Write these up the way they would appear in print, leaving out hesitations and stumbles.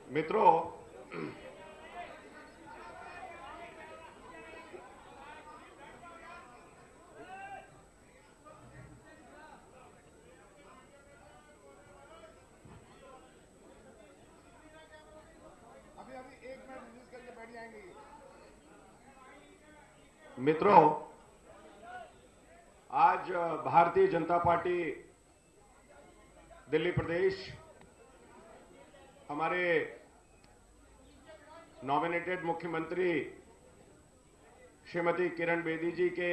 मित्रों, मित्रों, आज भारतीय जनता पार्टी दिल्ली प्रदेश हमारे नॉमिनेटेड मुख्यमंत्री श्रीमती किरण बेदी जी के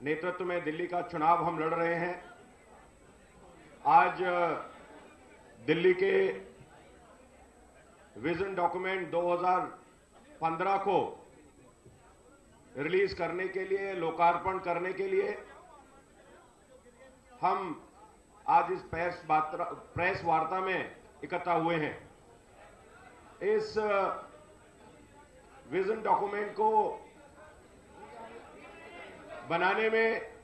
नेतृत्व में दिल्ली का चुनाव हम लड़ रहे हैं। आज दिल्ली के विजन डॉक्यूमेंट 2015 को रिलीज करने के लिए, लोकार्पण करने के लिए हम आज इस प्रेस वार्ता में इकट्ठा हुए हैं। इस विजन डॉक्यूमेंट को बनाने में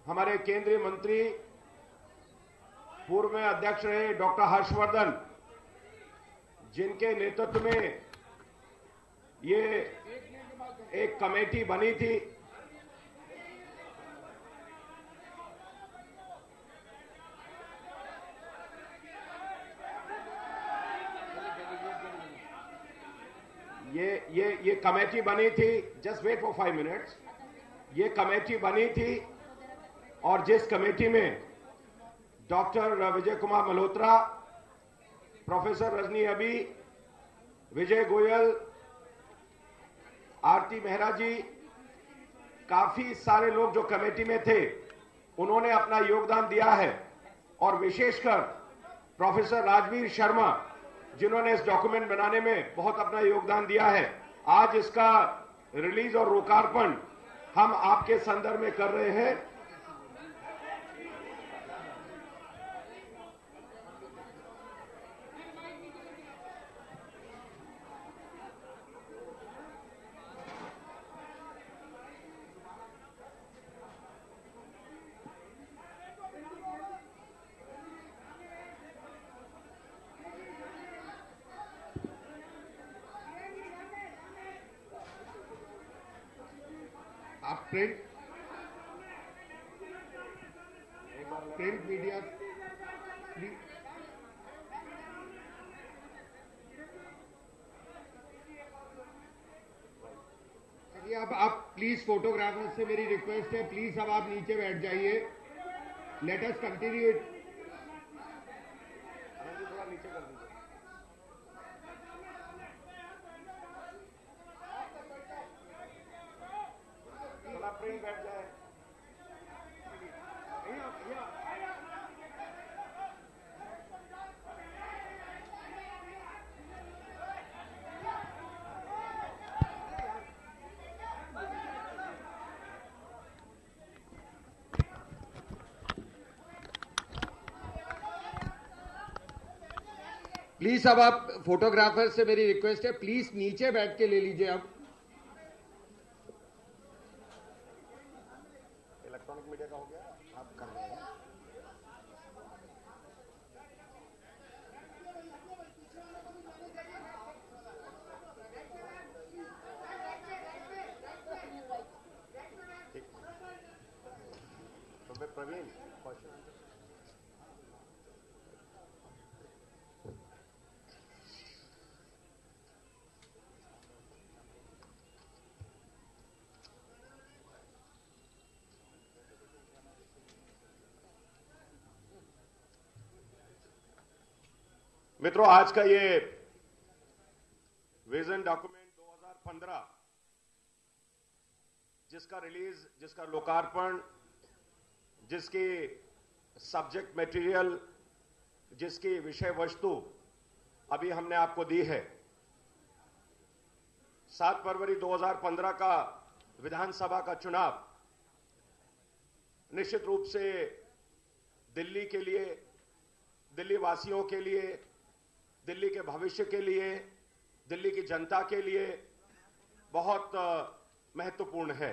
हमारे केंद्रीय मंत्री, पूर्व में अध्यक्ष रहे डॉक्टर हर्षवर्धन, जिनके नेतृत्व में ये एक कमेटी बनी थी, ये कमेटी बनी थी। Just wait for 5 minutes. ये कमेटी बनी थी और जिस कमेटी में डॉक्टर विजय कुमार मल्होत्रा, प्रोफेसर रजनी अभी, विजय गोयल, आरती मेहरा जी, काफी सारे लोग जो कमेटी में थे, उन्होंने अपना योगदान दिया है। और विशेषकर प्रोफेसर राजवीर शर्मा, जिन्होंने इस डॉक्यूमेंट बनाने में बहुत अपना योगदान दिया है। आज इसका रिलीज और लोकार्पण हम आपके संदर्भ में कर रहे हैं। आप प्रिंट मीडिया अब आप प्लीज, फोटोग्राफर से मेरी रिक्वेस्ट है, प्लीज अब आप नीचे बैठ जाइए। Let us continue it. थोड़ा नीचे कर दीजिए। थोड़ा प्रिंट बैठ जाए। प्लीज अब आप, फोटोग्राफर से मेरी रिक्वेस्ट है, प्लीज नीचे बैठ के ले लीजिए। अब इलेक्ट्रॉनिक मीडिया का हो गया, आप कर रहे हैं। ठीक। तो मैं प्रवीण मित्रों, आज का ये विजन डॉक्यूमेंट 2015 जिसका रिलीज, जिसका लोकार्पण, जिसकी सब्जेक्ट मटेरियल, जिसकी विषय वस्तु अभी हमने आपको दी है। 7 फरवरी 2015 का विधानसभा का चुनाव निश्चित रूप से दिल्ली के लिए, दिल्ली वासियों के लिए, दिल्ली के भविष्य के लिए, दिल्ली की जनता के लिए बहुत महत्वपूर्ण है।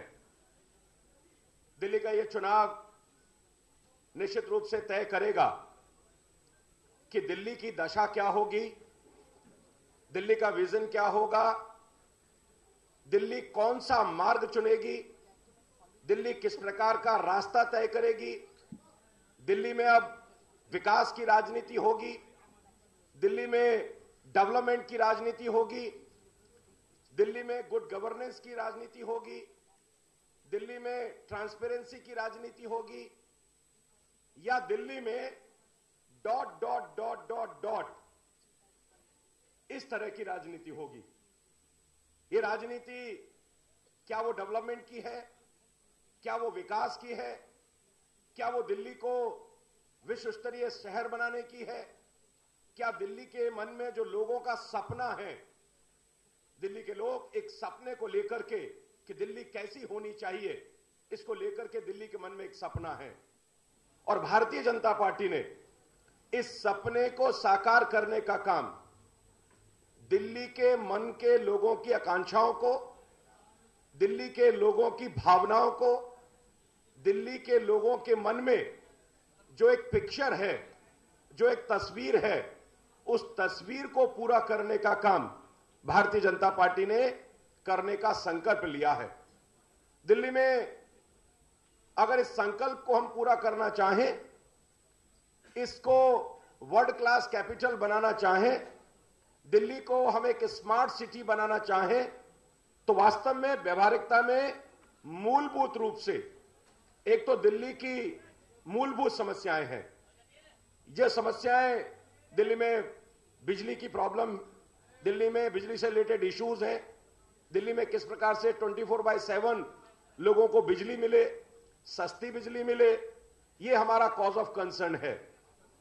दिल्ली का यह चुनाव निश्चित रूप से तय करेगा कि दिल्ली की दशा क्या होगी, दिल्ली का विजन क्या होगा, दिल्ली कौन सा मार्ग चुनेगी, दिल्ली किस प्रकार का रास्ता तय करेगी, दिल्ली में अब विकास की राजनीति होगी, दिल्ली में डेवलपमेंट की राजनीति होगी, दिल्ली में गुड गवर्नेंस की राजनीति होगी, दिल्ली में ट्रांसपेरेंसी की राजनीति होगी, या दिल्ली में dot dot dot dot dot इस तरह की राजनीति होगी। ये राजनीति क्या वो डेवलपमेंट की है, क्या वो विकास की है, क्या वो दिल्ली को विश्व स्तरीय शहर बनाने की है, क्या दिल्ली के मन में जो लोगों का सपना है, दिल्ली के लोग एक सपने को लेकर के कि दिल्ली कैसी होनी चाहिए, इसको लेकर के दिल्ली के मन में एक सपना है और भारतीय जनता पार्टी ने इस सपने को साकार करने का काम दिल्ली के मन के लोगों की आकांक्षाओं को, दिल्ली के लोगों की भावनाओं को, दिल्ली के लोगों के मन में जो एक पिक्चर है, जो एक तस्वीर है, उस तस्वीर को पूरा करने का काम भारतीय जनता पार्टी ने करने का संकल्प लिया है। दिल्ली में अगर इस संकल्प को हम पूरा करना चाहें, इसको वर्ल्ड क्लास कैपिटल बनाना चाहें, दिल्ली को हम एक स्मार्ट सिटी बनाना चाहें, तो वास्तव में व्यवहारिकता में मूलभूत रूप से एक तो दिल्ली की मूलभूत समस्याएं हैं। ये समस्याएं दिल्ली में बिजली की प्रॉब्लम, दिल्ली में बिजली से रिलेटेड इश्यूज हैं, दिल्ली में किस प्रकार से 24/7 लोगों को बिजली मिले, सस्ती बिजली मिले, ये हमारा कॉज ऑफ कंसर्न है।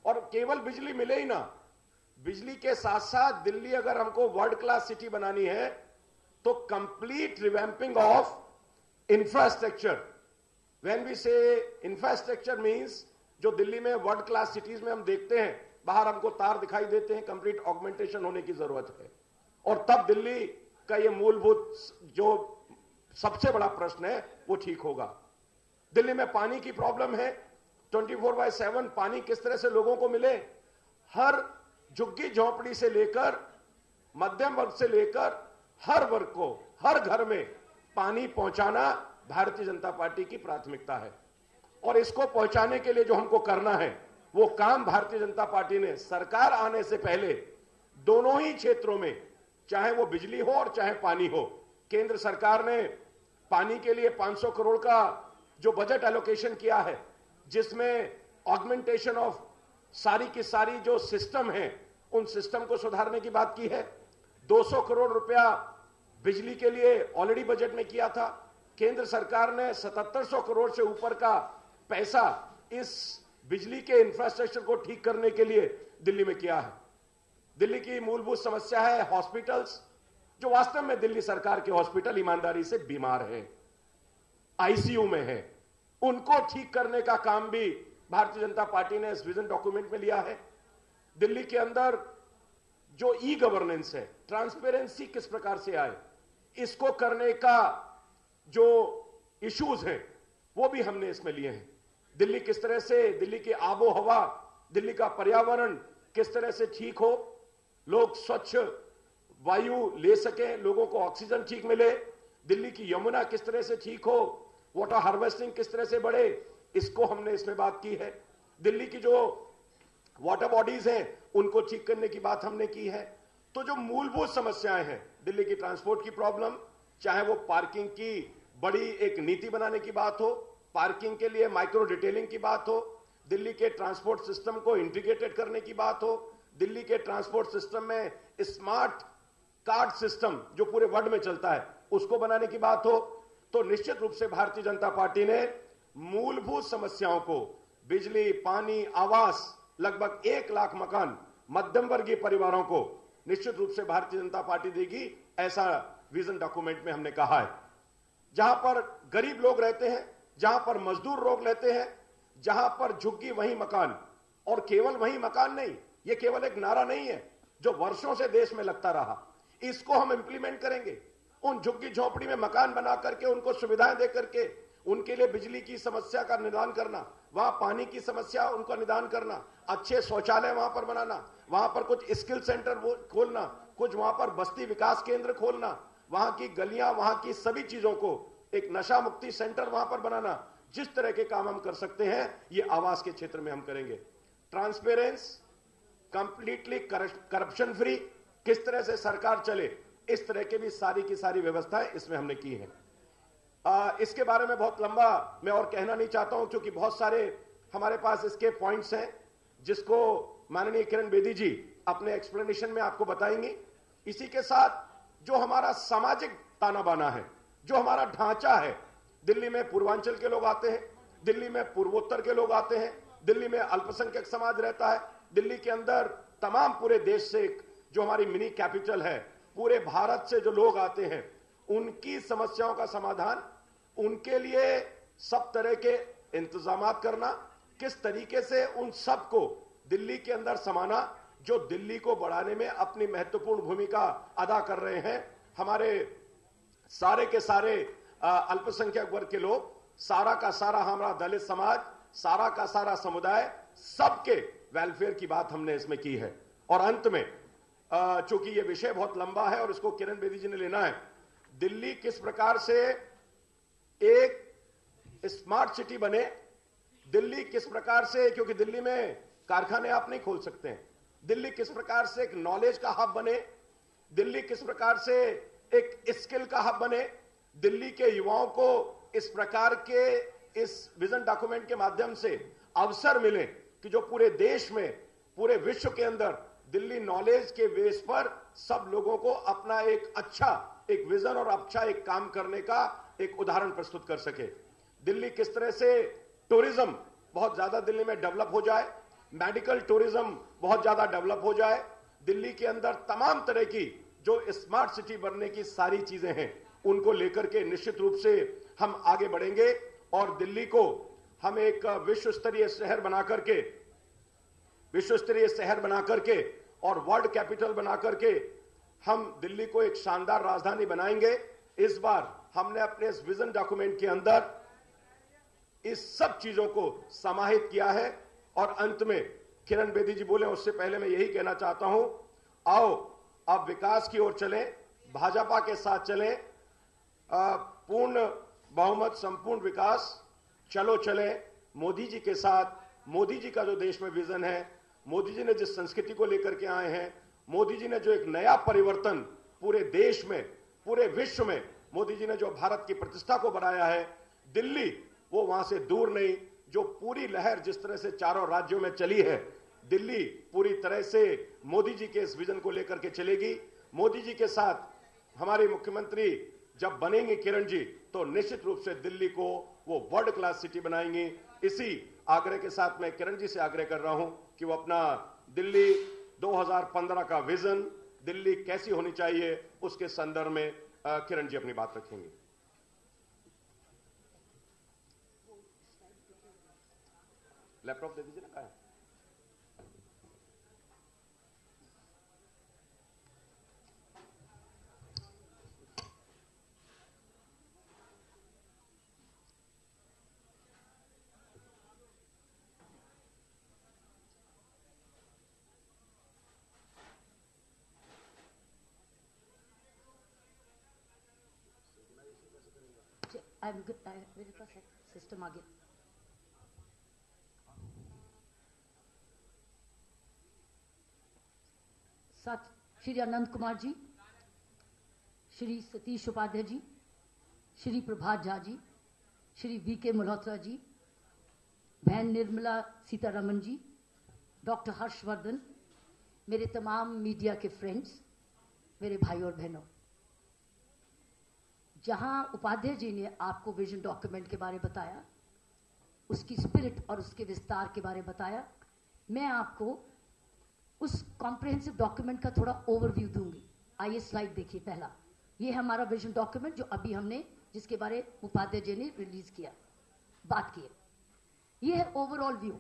और केवल बिजली मिले ही ना, बिजली के साथ साथ दिल्ली अगर हमको वर्ल्ड क्लास सिटी बनानी है तो complete revamping of infrastructure. When we say infrastructure means जो दिल्ली में वर्ल्ड क्लास सिटीज में हम देखते हैं, बाहर हमको तार दिखाई देते हैं, कंप्लीट ऑगमेंटेशन होने की जरूरत है। और तब दिल्ली का ये मूलभूत जो सबसे बड़ा प्रश्न है वो ठीक होगा। दिल्ली में पानी की प्रॉब्लम है, 24/7 पानी किस तरह से लोगों को मिले, हर झुग्गी झोंपड़ी से लेकर मध्यम वर्ग से लेकर हर वर्ग को, हर घर में पानी पहुंचाना भारतीय जनता पार्टी की प्राथमिकता है। और इसको पहुंचाने के लिए जो हमको करना है वो काम भारतीय जनता पार्टी ने सरकार आने से पहले दोनों ही क्षेत्रों में, चाहे वो बिजली हो और चाहे पानी हो, केंद्र सरकार ने पानी के लिए 500 करोड़ का जो बजट एलोकेशन किया है, जिसमें ऑगमेंटेशन ऑफ सारी की सारी जो सिस्टम है उन सिस्टम को सुधारने की बात की है। 200 करोड़ रुपया बिजली के लिए ऑलरेडी बजट में किया था। केंद्र सरकार ने 7700 करोड़ से ऊपर का पैसा इस बिजली के इंफ्रास्ट्रक्चर को ठीक करने के लिए दिल्ली में किया है। दिल्ली की मूलभूत समस्या है हॉस्पिटल्स, जो वास्तव में दिल्ली सरकार के हॉस्पिटल ईमानदारी से बीमार हैं, आईसीयू में हैं, उनको ठीक करने का काम भी भारतीय जनता पार्टी ने इस विजन डॉक्यूमेंट में लिया है। दिल्ली के अंदर जो ई गवर्नेंस है, ट्रांसपेरेंसी किस प्रकार से आए, इसको करने का जो इश्यूज हैं वो भी हमने इसमें लिए हैं। दिल्ली किस तरह से, दिल्ली की आबो हवा, दिल्ली का पर्यावरण किस तरह से ठीक हो, लोग स्वच्छ वायु ले सकें, लोगों को ऑक्सीजन ठीक मिले, दिल्ली की यमुना किस तरह से ठीक हो, वाटर हार्वेस्टिंग किस तरह से बढ़े, इसको हमने इसमें बात की है। दिल्ली की जो वाटर बॉडीज हैं उनको ठीक करने की बात हमने की है। तो जो मूलभूत समस्याएं हैं, दिल्ली की ट्रांसपोर्ट की प्रॉब्लम, चाहे वो पार्किंग की बड़ी एक नीति बनाने की बात हो, पार्किंग के लिए माइक्रो डिटेलिंग की बात हो, दिल्ली के ट्रांसपोर्ट सिस्टम को इंटीग्रेटेड करने की बात हो, दिल्ली के ट्रांसपोर्ट सिस्टम में स्मार्ट कार्ड सिस्टम जो पूरे वर्ल्ड में चलता है उसको बनाने की बात हो, तो निश्चित रूप से भारतीय जनता पार्टी ने मूलभूत समस्याओं को, बिजली, पानी, आवास, लगभग 1 लाख मकान मध्यम वर्गीय परिवारों को निश्चित रूप से भारतीय जनता पार्टी देगी, ऐसा विजन डॉक्यूमेंट में हमने कहा है। जहां पर गरीब लोग रहते हैं, जहां पर मजदूर लोग रहते हैं, जहां पर झुग्गी वही मकान, और केवल वही मकान नहीं, यह केवल एक नारा नहीं है जो वर्षों से देश में लगता रहा, इसको हम इंप्लीमेंट करेंगे। उन झुग्गी झोंपड़ी में मकान बना करके, उनको सुविधाएं दे करके, उनके लिए बिजली की समस्या का निदान करना, वहां पानी की समस्या उनका निदान करना, अच्छे शौचालय वहां पर बनाना, वहां पर कुछ स्किल सेंटर खोलना, कुछ वहां पर बस्ती विकास केंद्र खोलना, वहां की गलियां, वहां की सभी चीजों को एक नशा मुक्ति सेंटर वहां पर बनाना, जिस तरह के काम हम कर सकते हैं ये आवास के क्षेत्र में हम करेंगे। ट्रांसपेरेंस, कंप्लीटली करप्शन फ्री, किस तरह से सरकार चले, इस तरह के भी सारी की सारी व्यवस्थाएं इसमें हमने की हैं। इसके बारे में बहुत लंबा मैं और कहना नहीं चाहता हूं, क्योंकि बहुत सारे हमारे पास इसके पॉइंट्स हैं जिसको माननीय किरण बेदी जी अपने एक्सप्लेनेशन में आपको बताएंगी। इसी के साथ जो हमारा सामाजिक ताना बाना है, जो हमारा ढांचा है, दिल्ली में पूर्वांचल के लोग आते हैं, दिल्ली में पूर्वोत्तर के लोग आते हैं, दिल्ली में अल्पसंख्यक समाज रहता है, दिल्ली के अंदर तमाम पूरे देश से जो हमारी मिनी कैपिटल है, पूरे भारत से जो लोग आते हैं, उनकी समस्याओं का समाधान, उनके लिए सब तरह के इंतजामात करना, किस तरीके से उन सबको दिल्ली के अंदर समाना, जो दिल्ली को बढ़ाने में अपनी महत्वपूर्ण भूमिका अदा कर रहे हैं। हमारे सारे के सारे अल्पसंख्यक वर्ग के लोग, सारा का सारा हमारा दलित समाज, सारा का सारा समुदाय, सबके वेलफेयर की बात हमने इसमें की है। और अंत में चूंकि ये विषय बहुत लंबा है और इसको किरण बेदी जी ने लेना है, दिल्ली किस प्रकार से एक स्मार्ट सिटी बने, दिल्ली किस प्रकार से, क्योंकि दिल्ली में कारखाने आप नहीं खोल सकते हैं, दिल्ली किस प्रकार से एक नॉलेज का हब बने, दिल्ली किस प्रकार से एक स्किल का हब बने, दिल्ली के युवाओं को इस प्रकार के इस विजन डॉक्यूमेंट के माध्यम से अवसर मिले कि जो पूरे देश में, पूरे विश्व के अंदर दिल्ली नॉलेज के बेस पर सब लोगों को अपना एक अच्छा एक विजन और अच्छा एक काम करने का एक उदाहरण प्रस्तुत कर सके। दिल्ली किस तरह से टूरिज्म बहुत ज्यादा दिल्ली में डेवलप हो जाए, मेडिकल टूरिज्म बहुत ज्यादा डेवलप हो जाए, दिल्ली के अंदर तमाम तरह की जो स्मार्ट सिटी बनने की सारी चीजें हैं उनको लेकर के निश्चित रूप से हम आगे बढ़ेंगे और दिल्ली को हम एक विश्व स्तरीय शहर बना करके और वर्ल्ड कैपिटल बना करके हम दिल्ली को एक शानदार राजधानी बनाएंगे। इस बार हमने अपने इस विजन डॉक्यूमेंट के अंदर इस सब चीजों को समाहित किया है। और अंत में किरण बेदी जी बोले उससे पहले मैं यही कहना चाहता हूं, आओ अब विकास की ओर चलें, भाजपा के साथ चलें, पूर्ण बहुमत संपूर्ण विकास, चलो चले मोदी जी के साथ। मोदी जी का जो देश में विजन है, मोदी जी ने जिस संस्कृति को लेकर के आए हैं, मोदी जी ने जो एक नया परिवर्तन पूरे देश में, पूरे विश्व में मोदी जी ने जो भारत की प्रतिष्ठा को बढ़ाया है, दिल्ली वो वहां से दूर नहीं। जो पूरी लहर जिस तरह से चारों राज्यों में चली है, दिल्ली पूरी तरह से मोदी जी के इस विजन को लेकर के चलेगी। मोदी जी के साथ हमारे मुख्यमंत्री जब बनेंगे किरण जी, तो निश्चित रूप से दिल्ली को वो वर्ल्ड क्लास सिटी बनाएंगे। इसी आग्रह के साथ मैं किरण जी से आग्रह कर रहा हूं कि वो अपना दिल्ली 2015 का विजन, दिल्ली कैसी होनी चाहिए, उसके संदर्भ में किरण जी अपनी बात रखेंगे। लैपटॉप दे दीजिए ना, कहाँ है? मेरे पास है, सिस्टम आ गया। साथ श्री अनंत कुमार जी, श्री सतीश उपाध्याय जी, श्री प्रभात झा जी, श्री वीके मल्होत्रा जी, बहन निर्मला सीतारमन जी, डॉक्टर हर्षवर्धन, मेरे तमाम मीडिया के फ्रेंड्स, मेरे भाई और बहनों, जहां उपाध्याय जी ने आपको विजन डॉक्यूमेंट के बारे में बताया, उसकी स्पिरिट और उसके विस्तार के बारे में बताया, मैं आपको उस कॉम्प्रिहेंसिव डॉक्यूमेंट का थोड़ा ओवरव्यू दूंगी। आइए स्लाइड देखिए। पहला, ये है हमारा विजन डॉक्यूमेंट जो अभी हमने, जिसके बारे उपाध्याय जी ने रिलीज किया, बात की है। ये है ओवरऑल व्यू,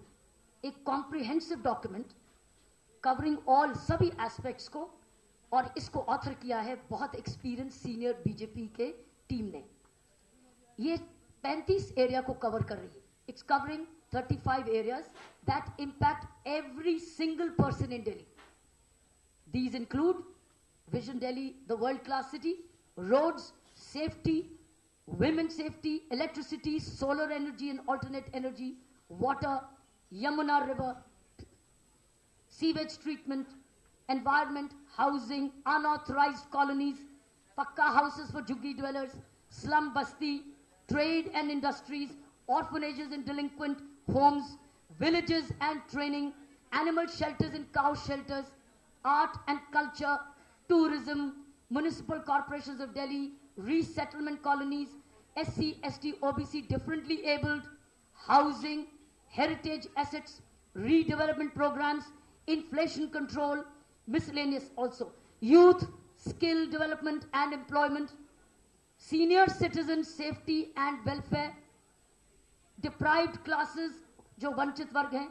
एक कॉम्प्रिहेंसिव डॉक्यूमेंट कवरिंग ऑल सभी एस्पेक्ट्स को, और इसको ऑथर किया है बहुत एक्सपीरियंस सीनियर बीजेपी के टीम ने। ये 35 एरिया को कवर कर रही है. It's covering 35 areas that impact every single person in Delhi. These include Vision Delhi, the world-class city, roads, safety, women's safety, electricity, solar energy and alternate energy, water, Yamuna River, sewage treatment, environment, housing, unauthorized colonies, pakka houses for juggi dwellers, slum basti, trade and industries, orphanages and delinquent homes, villages and training, animal shelters and cow shelters, art and culture, tourism, municipal corporations of Delhi, resettlement colonies, SC, ST, OBC, differently abled, housing, heritage assets, redevelopment programs, inflation control, miscellaneous also, youth, skill development and employment, senior citizen safety and welfare, deprived classes, जो वंचित वर्ग हैं,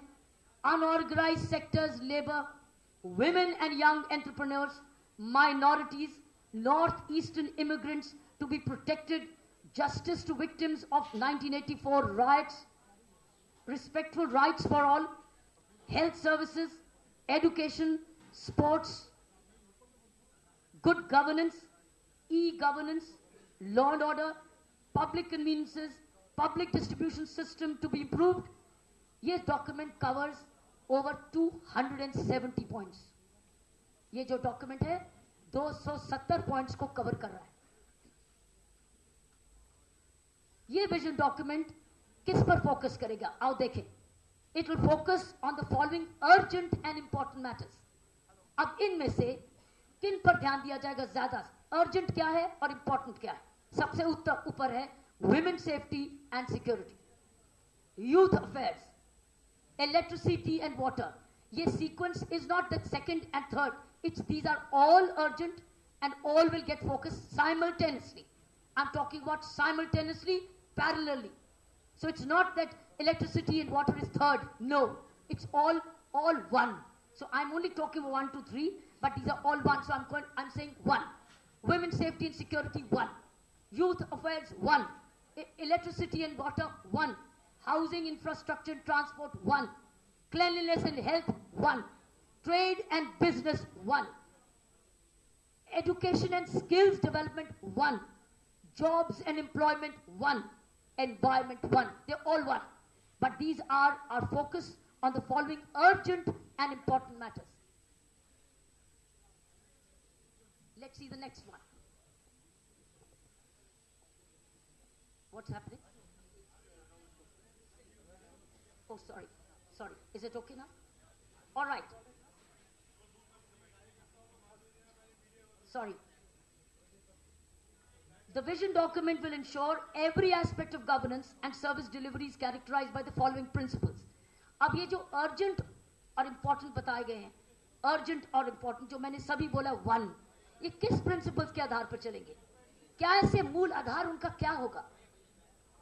unorganized sectors, labor, women and young entrepreneurs, minorities, northeastern immigrants to be protected, justice to victims of 1984 riots, respectful rights for all, health services, education, sports, good governance, e-governance, law and order, public conveniences, public distribution system to be improved. This document covers over 270 points. ये जो document है 270 points को cover कर रहा है. ये vision document किस पर फोकस करेगा, आओ देखें. It will focus on the following urgent and important matters. अब इनमें से किन पर ध्यान दिया जाएगा ज्यादा, अर्जेंट क्या है और इंपॉर्टेंट क्या है. सबसे ऊपर है women safety and security, youth affairs, electricity and water. This sequence is not the second and third. These are all urgent and all will get focused simultaneously. I'm talking about simultaneously, parallelly. So it's not that electricity and water is third. No, it's all one. So I'm only talking 1, 2, 3, but these are all one. So I'm saying one. Women's safety and security, one. Youth affairs, one. Electricity and water, one. Housing, infrastructure and transport, one. Cleanliness and health, one. Trade and business, one. Education and skills development, one. Jobs and employment, one. Environment, one. They're all one. But these are our focus on the following urgent and important matters. Let's see the next one. What's happening? Oh, sorry. Is it okay now? All right. Sorry. The vision document will ensure every aspect of governance and service delivery is characterized by the following principles. अब ये जो urgent और important बताए गए हैं, urgent और important जो मैंने सभी बोला one, ये किस principles के आधार पर चलेंगे? क्या ऐसे मूल आधार उनका क्या होगा?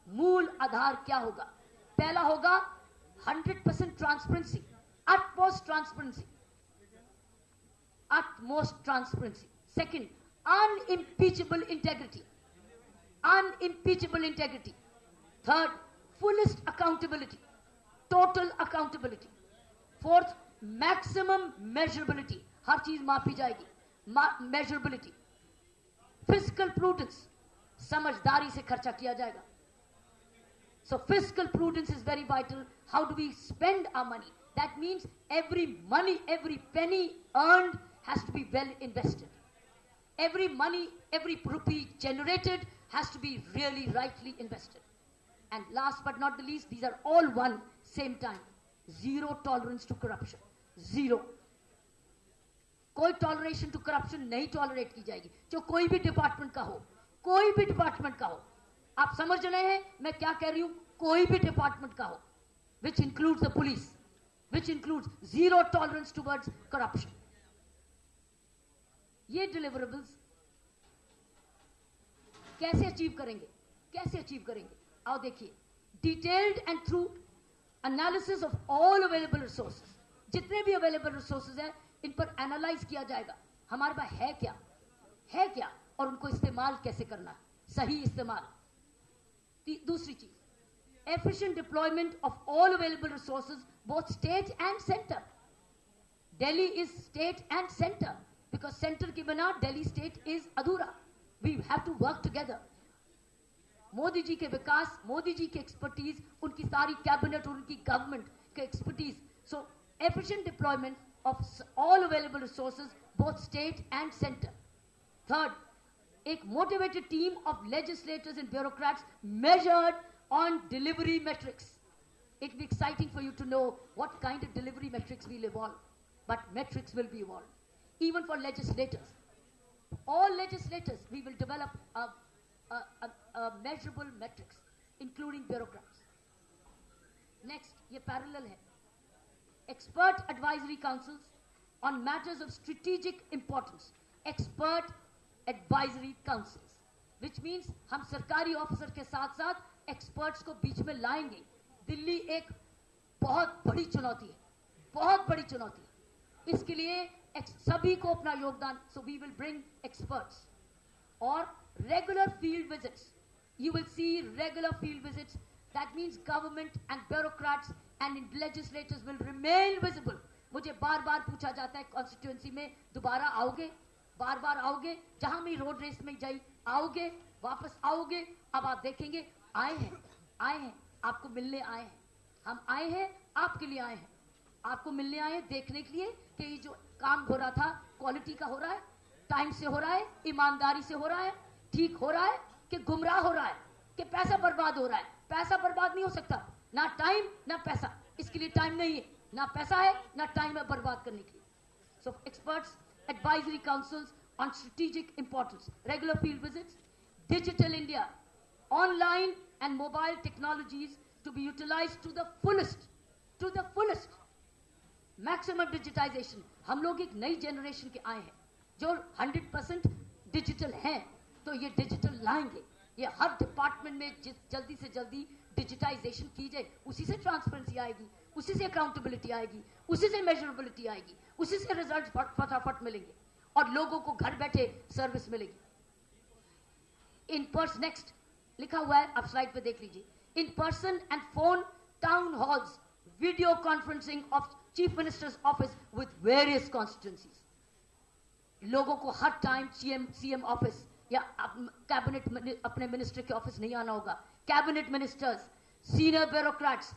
मूल आधार क्या होगा? पहला होगा 100% transparency, utmost transparency. Utmost transparency. Second, unimpeachable integrity. Unimpeachable integrity. Third, fullest accountability. Total accountability. Fourth, maximum measurability. हर चीज मापी जाएगी. Measurability. Fiscal prudence. समझदारी से खर्चा किया जाएगा. So fiscal prudence is very vital. How do we spend our money? That means every money, every penny earned has to be well invested. Every money, every rupee generated has to be really rightly invested. And last but not the least, these are all one same time. Zero tolerance to corruption. Zero. कोई toleration to corruption नहीं tolerate की जाएगी, जो कोई भी department का हो, कोई भी डिपार्टमेंट का हो. आप समझ रहे हैं मैं क्या कह रही हूं? कोई भी डिपार्टमेंट का हो, which includes the police, which includes zero tolerance towards corruption. ये deliverables कैसे अचीव करेंगे? कैसे अचीव करेंगे? आओ देखिए. Detailed and through analysis of all available resources, जितने भी अवेलेबल रिसोर्सेज हैं इन पर एनालाइज किया जाएगा. हमारे पास है क्या, है क्या, और उनको इस्तेमाल कैसे करना है, सही इस्तेमाल. दूसरी चीज, efficient deployment of all available resources, both state and center. Delhi is state and center because center के बिना Delhi state is अधूरा. We have to work together. Modi ji के विकास, मोदी जी की एक्सपर्टीज, उनकी सारी कैबिनेट और उनकी गवर्नमेंट के expertise. So efficient deployment of all available resources, both state and center. Third, a motivated team of legislators and bureaucrats measured on delivery metrics. It will be exciting for you to know what kind of delivery metrics will evolve, but metrics will be evolved. Even for legislators, all legislators, we will develop a measurable metrics, including bureaucrats. Next, ये parallel है. Expert advisory councils on matters of strategic importance. Expert advisory councils, which means हम सरकारी officer के साथ साथ experts को बीच में लाएंगे. दिल्ली एक बहुत बड़ी चुनौती है, बहुत बड़ी चुनौती है. इसके लिए सभी को अपना योगदान. So we will bring experts और regular field visits. You will see regular field visits. That means government and bureaucrats and legislators will remain visible. मुझे बार बार पूछा जाता है कॉन्स्टिट्यूएंसी में, दोबारा आओगे, बार बार आओगे, जहां मैं रोड रेस में जाई आओगे, वापस आओगे. अब आप देखेंगे आए हैं, आपको मिलने आए हैं. हम आए हैं, आपके लिए आए हैं, आपको मिलने आए हैं, देखने के लिए कि ये जो काम हो रहा था क्वालिटी का हो रहा है, टाइम से हो रहा है, ईमानदारी से हो रहा है, ठीक हो रहा है कि गुमराह हो रहा है, कि पैसा बर्बाद हो रहा है. पैसा बर्बाद नहीं हो सकता, ना टाइम ना पैसा. इसके लिए टाइम नहीं है, ना पैसा है ना टाइम है बर्बाद करने के लिए. सो experts advisory councils on strategic importance, regular field visits, digital India, online and mobile technologies to be utilized to the fullest, maximum digitization. हम लोग एक नई जनरेशन के आए हैं जो 100% डिजिटल हैं, तो ये डिजिटल लाएंगे. ये हर डिपार्टमेंट में जल्दी से जल्दी डिजिटाइजेशन की जाए, उसी से ट्रांसपेरेंसी आएगी, उसी से अकाउंटेबिलिटी आएगी, उसी से मेजरेबिलिटी आएगी, उसी से रिजल्ट फटाफट मिलेंगे और लोगों को घर बैठे सर्विस मिलेगी. इन पर्सन, नेक्स्ट लिखा हुआ है, आप स्लाइड पे देख लीजिए. In person and phone town halls, video conferencing of chief minister's office with various constituencies. लोगों को हर टाइम सीएम ऑफिस या कैबिनेट अपने मिनिस्टर के ऑफिस नहीं आना होगा. Cabinet ministers, senior bureaucrats,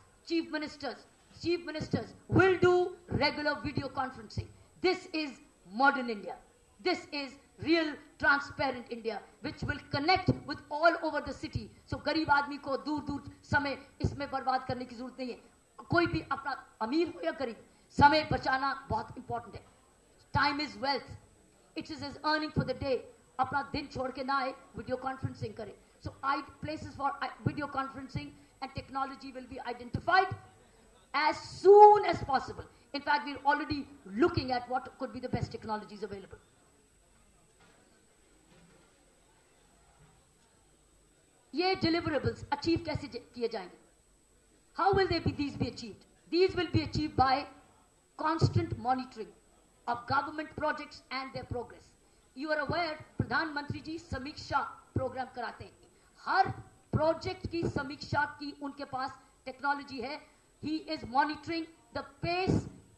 chief ministers will do regular video conferencing. This is modern India. This is real transparent India which will connect with all over the city. So गरीब आदमी को दूर दूर समय इसमें बर्बाद करने की जरूरत नहीं है. कोई भी अपना अमीर हो या गरीब, समय बचाना बहुत इंपॉर्टेंट है. Time is wealth. It is is earning for the day. अपना दिन छोड़ के ना आए, वीडियो कॉन्फ्रेंसिंग करें. सो places for video conferencing and technology will be identified as soon as possible. In fact, we're already looking at what could be the best technologies available. ये deliverables achieve कैसे किए जाएंगे? How will these be achieved? These will be achieved by constant monitoring of government projects and their progress. You are aware, प्रधानमंत्री जी समीक्षा programme कराते हैं. हर project की समीक्षा की उनके पास टेक्नोलॉजी है. He is monitoring the pace.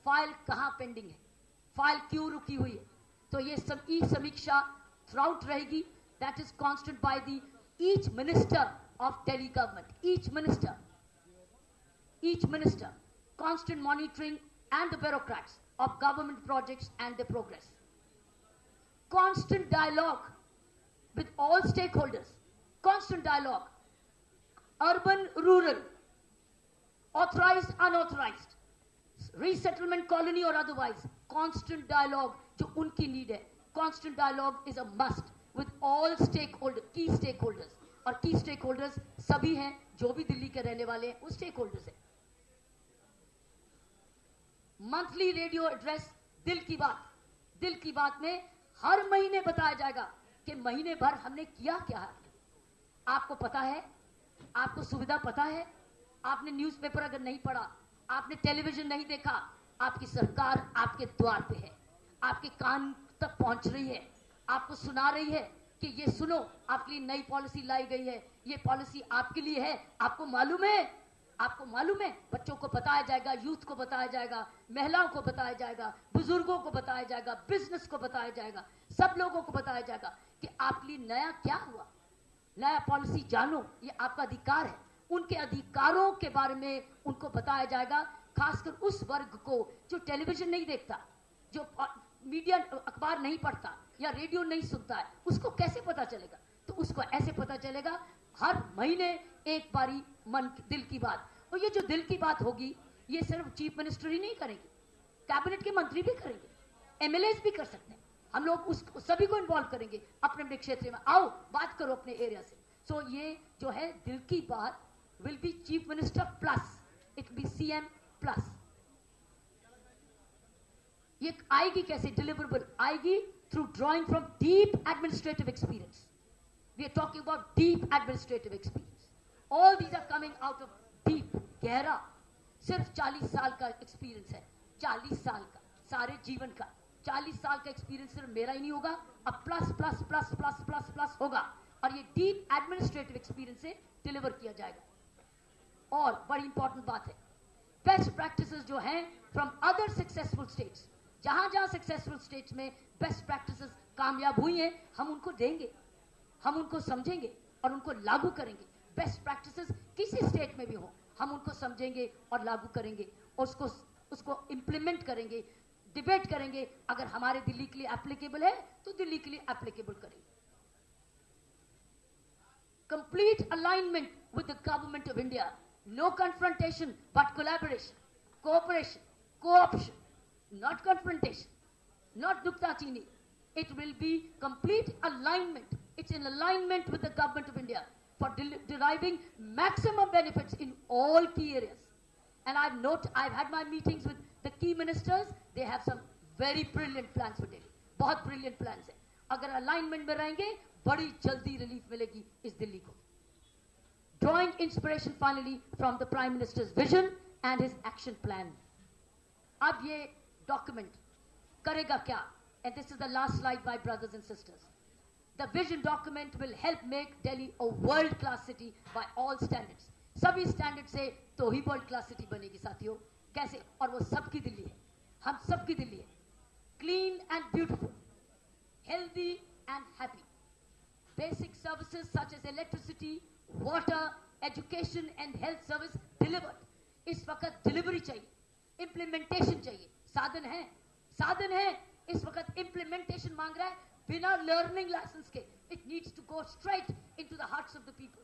File कहां पेंडिंग है, फाइल क्यों रुकी हुई है. तो ये समीक्षा थ्राउट रहेगी. That is constant by the each minister of Delhi government. each minister constant monitoring and the bureaucrats of government projects and their progress. Constant dialogue with all stakeholders. Constant dialogue. Urban, rural, authorized, unauthorized, resettlement colony or otherwise. Constant dialogue जो उनकी need है. Constant dialogue is a must with all stakeholders, key stakeholders. और key stakeholders सभी हैं जो भी दिल्ली के रहने वाले हैं, वो stakeholders हैं. मंथली रेडियो एड्रेस दिल की बात में हर महीने बताया जाएगा कि महीने भर हमने किया क्या है. आपको पता है, आपको सुविधा पता है. आपने न्यूज़पेपर अगर नहीं पढ़ा, आपने टेलीविजन नहीं देखा, आपकी सरकार आपके द्वार पे है, आपके कान तक पहुंच रही है, आपको सुना रही है कि ये सुनो, आपके लिए नई पॉलिसी लाई गई है, ये पॉलिसी आपके लिए है, आपको मालूम है, आपको मालूम है। बच्चों को बताया जाएगा, यूथ को बताया जाएगा, महिलाओं को बताया जाएगा, बुजुर्गों को बताया जाएगा, बिजनेस को बताया जाएगा, सब लोगों को बताया जाएगा कि आपके लिए नया क्या हुआ, नया पॉलिसी जानो, ये आपका अधिकार है। उनके अधिकारों के बारे में उनको बताया जाएगा, खासकर उस वर्ग को जो टेलीविजन नहीं देखता, जो मीडिया अखबार नहीं पढ़ता या रेडियो नहीं सुनता है, उसको कैसे पता चलेगा? तो उसको ऐसे पता चलेगा, हर महीने एक बारी मन दिल की बात। और ये जो दिल की बात होगी, ये सिर्फ चीफ मिनिस्टर ही नहीं करेंगे, कैबिनेट के मंत्री भी करेंगे, एमएलएस भी कर सकते हैं। हम लोग उस सभी को इन्वॉल्व करेंगे अपने अपने क्षेत्र में। आओ बात करो अपने एरिया से। सो ये जो है दिल की बात will be chief minister plus, it be CM plus. ये आएगी कैसे? डिलीवरेबल आएगी through drawing from deep administrative experience. We are talking about deep administrative experience. All these are coming out of deep, गहरा। सिर्फ 40 साल का एक्सपीरियंस है, 40 साल का, सारे जीवन का 40 साल का एक्सपीरियंस सिर्फ मेरा ही नहीं होगा, अब plus plus plus plus plus plus होगा, और ये डीप एडमिनिस्ट्रेटिव एक्सपीरियंस से डिलीवर किया जाएगा। और बड़ी इंपॉर्टेंट बात है, बेस्ट प्रैक्टिसेस जो हैं फ्रॉम अदर सक्सेसफुल स्टेट्स, जहां जहां सक्सेसफुल स्टेट्स में बेस्ट प्रैक्टिसेस कामयाब हुई हैं, हम उनको देंगे, हम उनको समझेंगे और उनको लागू करेंगे। बेस्ट प्रैक्टिसेस किसी स्टेट में भी हो, हम उनको समझेंगे और लागू करेंगे, और उसको इंप्लीमेंट करेंगे, डिबेट करेंगे। अगर हमारे दिल्ली के लिए एप्लीकेबल है तो दिल्ली के लिए एप्लीकेबल करेंगे। Complete alignment with the government of India, no confrontation but collaboration, cooperation, cooption, not confrontation, not nuktachini. It will be complete alignment. It's in alignment with the government of India for deriving maximum benefits in all key areas. And I've had my meetings with the key ministers. They have some very brilliant plans for Delhi. बहुत brilliant plans है। अगर alignment में रहेंगे, बड़ी जल्दी relief मिलेगी इस दिल्ली को। Drawing inspiration finally from the Prime Minister's vision and his action plan. अब ये document करेगा क्या? And this is the last slide, my brothers and sisters. The vision document will help make Delhi a world-class city by all standards. सभी standard से तो ही world class city बनेगी साथियों। कैसे? और वो सबकी दिल्ली है, हम सबकी दिल्ली है। Clean and beautiful, healthy and happy, basic services such as electricity, water, education and health service delivered. इस वक्त डिलीवरी चाहिए, इंप्लीमेंटेशन चाहिए। साधन है, साधन है, इस वक्त इंप्लीमेंटेशन मांग रहा है बिना लर्निंग लाइसेंस के। It needs to go straight into the hearts of the people.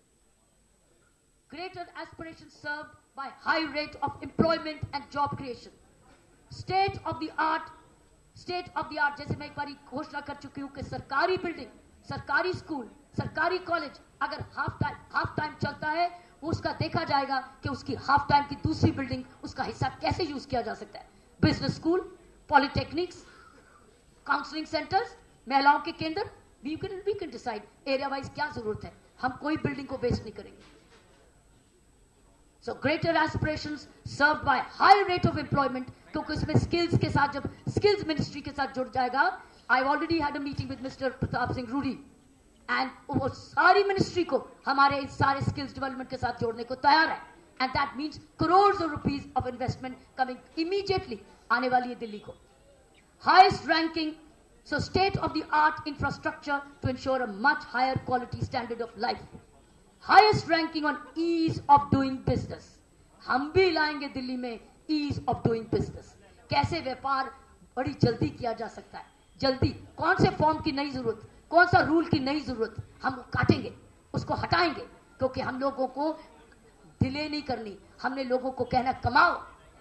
Greater aspirations served by high rate of employment and job creation. State of the art, जैसे मैं एक बारी घोषणा कर चुकी हूं कि सरकारी बिल्डिंग, सरकारी स्कूल, सरकारी कॉलेज अगर हाफ टाइम चलता है, उसका देखा जाएगा कि उसकी हाफ टाइम की दूसरी बिल्डिंग, उसका हिस्सा कैसे यूज किया जा सकता है। Business school, polytechnics, counselling centres, महिलाओं के केंद्र, we can decide area wise क्या जरूरत है। हम कोई बिल्डिंग को वेस्ट नहीं करेंगे। So greater aspirations served by high rate of employment, क्योंकि इसमें skills के साथ, जब skills ministry के साथ जुड़ जाएगा, I've already had a meeting with Mr. Pratap Singh Rudi, and वो सारी ministry को हमारे इस सारे skills development के साथ जोड़ने को तैयार है, and that means crores of rupees of investment coming immediately आने वाली है दिल्ली को। Highest ranking, so state of the art infrastructure to ensure a much higher quality standard of life. Highest ranking on ease of doing business. हम भी लाएंगे दिल्ली में ease of doing business. कैसे व्यापार बड़ी जल्दी किया जा सकता है, जल्दी। कौन से फॉर्म की नई जरूरत, कौन सा रूल की नई जरूरत, हम काटेंगे, उसको हटाएंगे, क्योंकि हम लोगों को डिले नहीं करनी। हमने लोगों को कहना कमाओ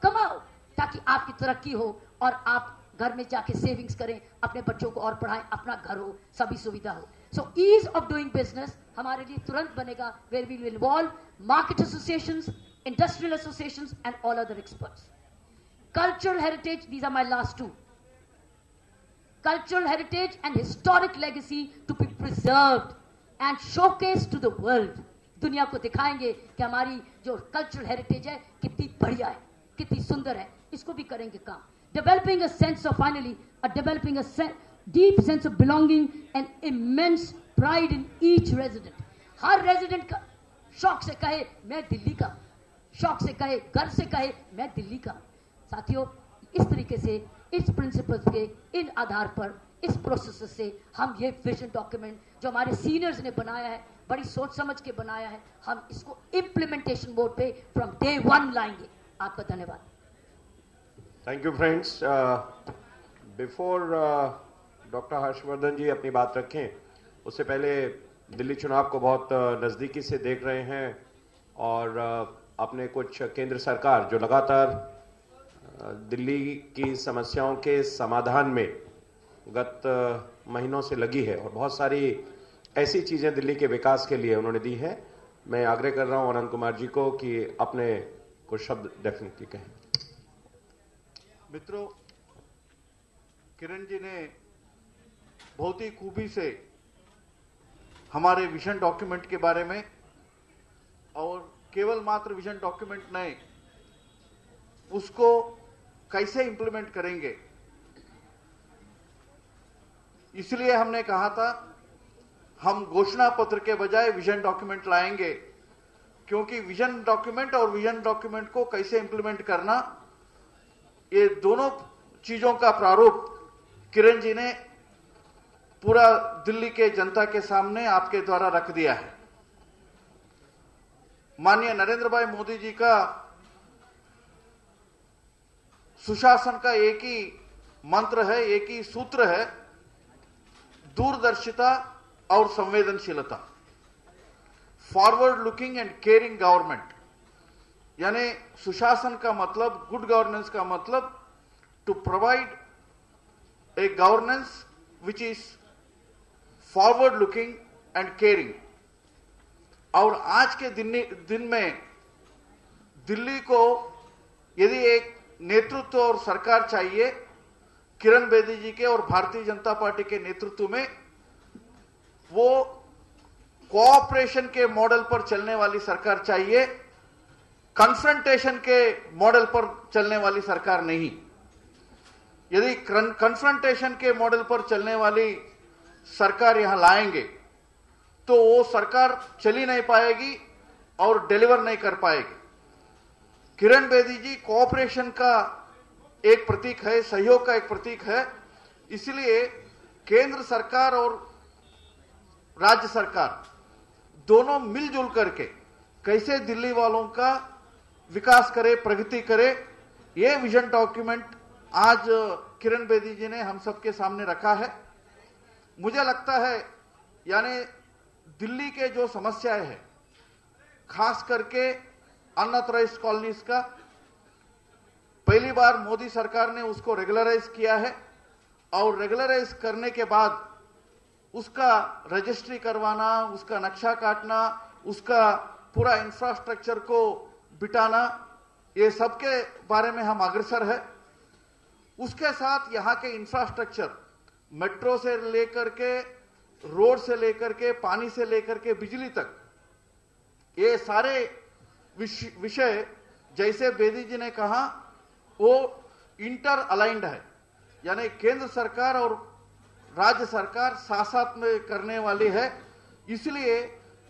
कमाओ, ताकि आपकी तरक्की हो और आप घर में जाके सेविंग्स करें, अपने बच्चों को और पढ़ाएं, अपना घर हो, सभी सुविधा हो। So ease of doing business हमारे लिए तुरंत बनेगा, where we will involve market associations, industrial associations and all other experts. Cultural heritage, these are my last two. Cultural heritage and historic legacy to be preserved and showcased to the world. दुनिया को दिखाएंगे कि हमारी जो cultural heritage है कितनी बढ़िया है, कितनी सुंदर है, इसको भी करेंगे काम। Developing a sense of deep sense of belonging and immense pride in each resident. Her resident का शौक से कहे मैं दिल्ली का, शौक से कहे, गर्व से कहे मैं दिल्ली का। साथियों, इस तरीके से इस प्रिंसिपल्स के इन आधार पर इस प्रोसेस से हम ये विजन डॉक्यूमेंट जो हमारे सीनियर्स ने बनाया है, बड़ी सोच समझ के बनाया है, हम इसको इम्प्लीमेंटेशन मोड पे फ्रॉम डे 1 लाएंगे। आपका धन्यवाद। Thank you friends. Before doctor Harsh Vardhan ji अपनी बात रखें, उससे पहले दिल्ली चुनाव को बहुत नज़दीकी से देख रहे हैं और अपने कुछ केंद्र सरकार जो लगातार दिल्ली की समस्याओं के समाधान में गत महीनों से लगी है और बहुत सारी ऐसी चीज़ें दिल्ली के विकास के लिए उन्होंने दी है। मैं आग्रह कर रहा हूं अनंत कुमार जी को कि अपने कुछ शब्द डेफिनेटली कहें। मित्रों, किरण जी ने बहुत ही खूबी से हमारे विजन डॉक्यूमेंट के बारे में, और केवल मात्र विजन डॉक्यूमेंट नहीं, उसको कैसे इंप्लीमेंट करेंगे, इसलिए हमने कहा था हम घोषणा पत्र के बजाय विजन डॉक्यूमेंट लाएंगे, क्योंकि विजन डॉक्यूमेंट और विजन डॉक्यूमेंट को कैसे इंप्लीमेंट करना, ये दोनों चीजों का प्रारूप किरण जी ने पूरा दिल्ली के जनता के सामने आपके द्वारा रख दिया है। माननीय नरेंद्र भाई मोदी जी का सुशासन का एक ही मंत्र है, एक ही सूत्र है, दूरदर्शिता और संवेदनशीलता, forward looking and caring government. यानी सुशासन का मतलब, गुड गवर्नेंस का मतलब to provide a governance which is forward looking and caring. और आज के दिन में दिल्ली को यदि एक नेतृत्व और सरकार चाहिए, किरण बेदी जी के और भारतीय जनता पार्टी के नेतृत्व में, वो कोऑपरेशन के मॉडल पर चलने वाली सरकार चाहिए, कन्फ्रंटेशन के मॉडल पर चलने वाली सरकार नहीं। यदि कन्फ्रंटेशन के मॉडल पर चलने वाली सरकार यहां लाएंगे तो वो सरकार चली नहीं पाएगी और डिलीवर नहीं कर पाएगी। किरण बेदी जी कोऑपरेशन का एक प्रतीक है, सहयोग का एक प्रतीक है, इसलिए केंद्र सरकार और राज्य सरकार दोनों मिलजुल करके कैसे दिल्ली वालों का विकास करे, प्रगति करे, ये विजन डॉक्यूमेंट आज किरण बेदी जी ने हम सबके सामने रखा है। मुझे लगता है यानी दिल्ली के जो समस्याएं हैं, खास करके अनऑथराइज्ड कॉलोनीज का, पहली बार मोदी सरकार ने उसको रेगुलराइज किया है और रेगुलराइज करने के बाद उसका रजिस्ट्री करवाना, उसका नक्शा काटना, उसका पूरा इंफ्रास्ट्रक्चर को बिठाना, ये सब के बारे में हम अग्रसर है। उसके साथ यहाँ के इंफ्रास्ट्रक्चर, मेट्रो से लेकर के, रोड से लेकर के, पानी से लेकर के बिजली तक, ये सारे विषय जैसे बेदी जी ने कहा वो इंटर अलाइंड है, यानी केंद्र सरकार और राज्य सरकार साथ साथ में करने वाली है। इसलिए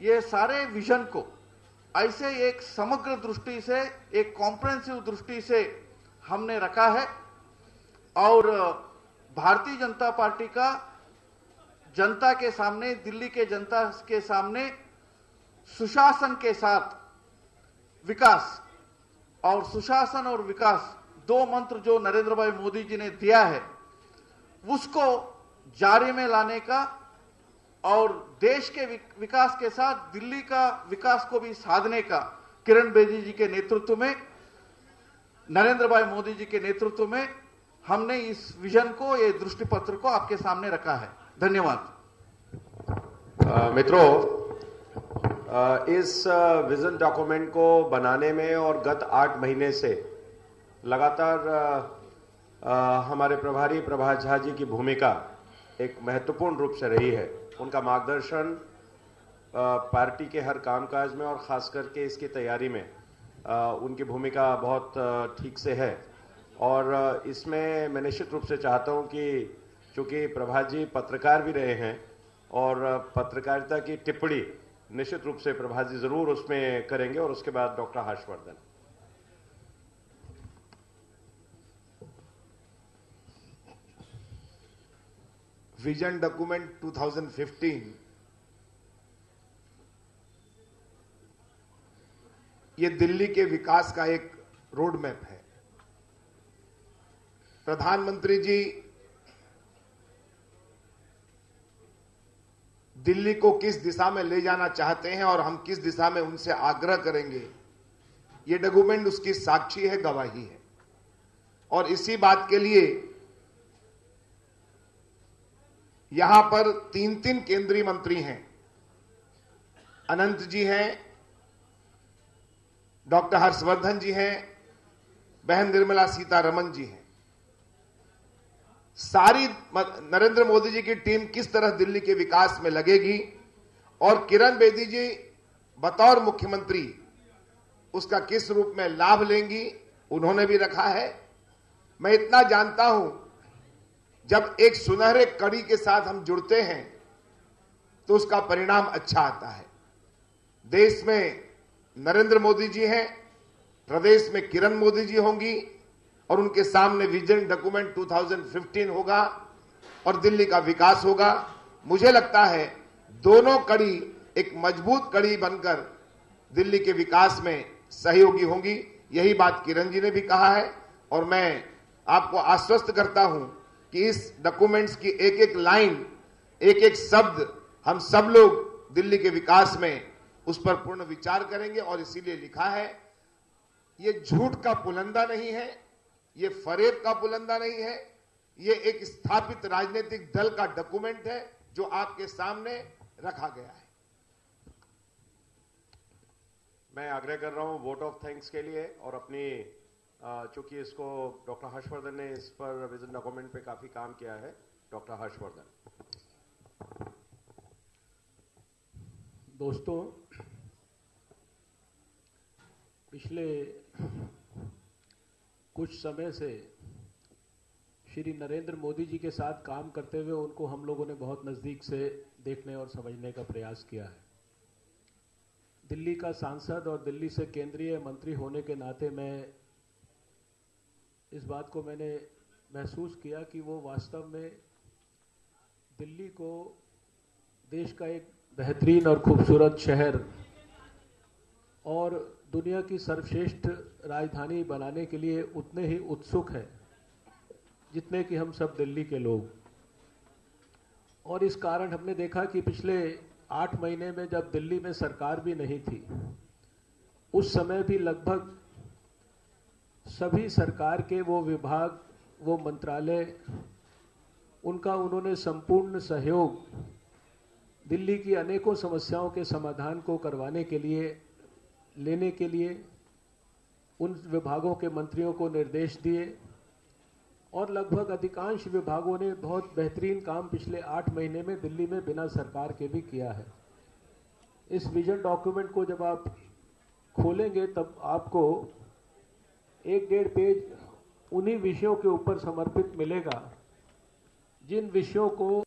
ये सारे विजन को ऐसे एक समग्र दृष्टि से, एक कॉम्प्रिहेंसिव दृष्टि से हमने रखा है और भारतीय जनता पार्टी का जनता के सामने, दिल्ली के जनता के सामने सुशासन के साथ विकास, और सुशासन और विकास दो मंत्र जो नरेंद्र भाई मोदी जी ने दिया है, उसको जारी में लाने का और देश के विकास के साथ दिल्ली का विकास को भी साधने का किरण बेदी जी के नेतृत्व में, नरेंद्र भाई मोदी जी के नेतृत्व में हमने इस विजन को, ये दृष्टि पत्र को आपके सामने रखा है। धन्यवाद। मित्रों, इस विजन डॉक्यूमेंट को बनाने में और गत 8 महीने से लगातार हमारे प्रभारी प्रभात झा जी की भूमिका एक महत्वपूर्ण रूप से रही है। उनका मार्गदर्शन पार्टी के हर कामकाज में और खास करके इसकी तैयारी में उनकी भूमिका बहुत ठीक से है। और इसमें मैं निश्चित रूप से चाहता हूं कि चूंकि प्रभात जी पत्रकार भी रहे हैं और पत्रकारिता की टिप्पणी निश्चित रूप से प्रभात जी जरूर उसमें करेंगे और उसके बाद डॉक्टर हर्षवर्धन। विजन डॉक्यूमेंट 2015 ये दिल्ली के विकास का एक रोड मैप है। प्रधानमंत्री जी दिल्ली को किस दिशा में ले जाना चाहते हैं और हम किस दिशा में उनसे आग्रह करेंगे, ये डॉक्यूमेंट उसकी साक्षी है, गवाही है। और इसी बात के लिए यहां पर तीन केंद्रीय मंत्री हैं। अनंत जी हैं, डॉक्टर हर्षवर्धन जी हैं, बहन निर्मला सीतारमण जी हैं। सारी नरेंद्र मोदी जी की टीम किस तरह दिल्ली के विकास में लगेगी और किरण बेदी जी बतौर मुख्यमंत्री उसका किस रूप में लाभ लेंगी, उन्होंने भी रखा है। मैं इतना जानता हूं, जब एक सुनहरे कड़ी के साथ हम जुड़ते हैं तो उसका परिणाम अच्छा आता है। देश में नरेंद्र मोदी जी हैं, प्रदेश में किरण मोदी जी होंगी और उनके सामने विजन डॉक्यूमेंट 2015 होगा और दिल्ली का विकास होगा। मुझे लगता है दोनों कड़ी एक मजबूत कड़ी बनकर दिल्ली के विकास में सहयोगी होंगी। यही बात किरण जी ने भी कहा है और मैं आपको आश्वस्त करता हूं कि इस डॉक्यूमेंट्स की एक एक लाइन, एक एक शब्द हम सब लोग दिल्ली के विकास में उस पर पूर्ण विचार करेंगे। और इसीलिए लिखा है, ये झूठ का पुलंदा नहीं है, ये फरेब का पुलंदा नहीं है, ये एक स्थापित राजनीतिक दल का डॉक्यूमेंट है जो आपके सामने रखा गया है। मैं आग्रह कर रहा हूं वोट ऑफ थैंक्स के लिए और अपनी चूंकि इसको डॉक्टर हर्षवर्धन ने इस पर विजन डॉक्यूमेंट पे काफी काम किया है। डॉक्टर हर्षवर्धन। दोस्तों, पिछले कुछ समय से श्री नरेंद्र मोदी जी के साथ काम करते हुए उनको हम लोगों ने बहुत नज़दीक से देखने और समझने का प्रयास किया है। दिल्ली का सांसद और दिल्ली से केंद्रीय मंत्री होने के नाते मैं इस बात को मैंने महसूस किया कि वो वास्तव में दिल्ली को देश का एक बेहतरीन और खूबसूरत शहर और दुनिया की सर्वश्रेष्ठ राजधानी बनाने के लिए उतने ही उत्सुक हैं जितने कि हम सब दिल्ली के लोग। और इस कारण हमने देखा कि पिछले 8 महीने में जब दिल्ली में सरकार भी नहीं थी, उस समय भी लगभग सभी सरकार के वो विभाग, वो मंत्रालय, उनका उन्होंने संपूर्ण सहयोग दिल्ली की अनेकों समस्याओं के समाधान को करवाने के लिए, लेने के लिए उन विभागों के मंत्रियों को निर्देश दिए और लगभग अधिकांश विभागों ने बहुत बेहतरीन काम पिछले 8 महीने में दिल्ली में बिना सरकार के भी किया है। इस विजन डॉक्यूमेंट को जब आप खोलेंगे तब आपको 1-1.5 पेज उन्हीं विषयों के ऊपर समर्पित मिलेगा जिन विषयों को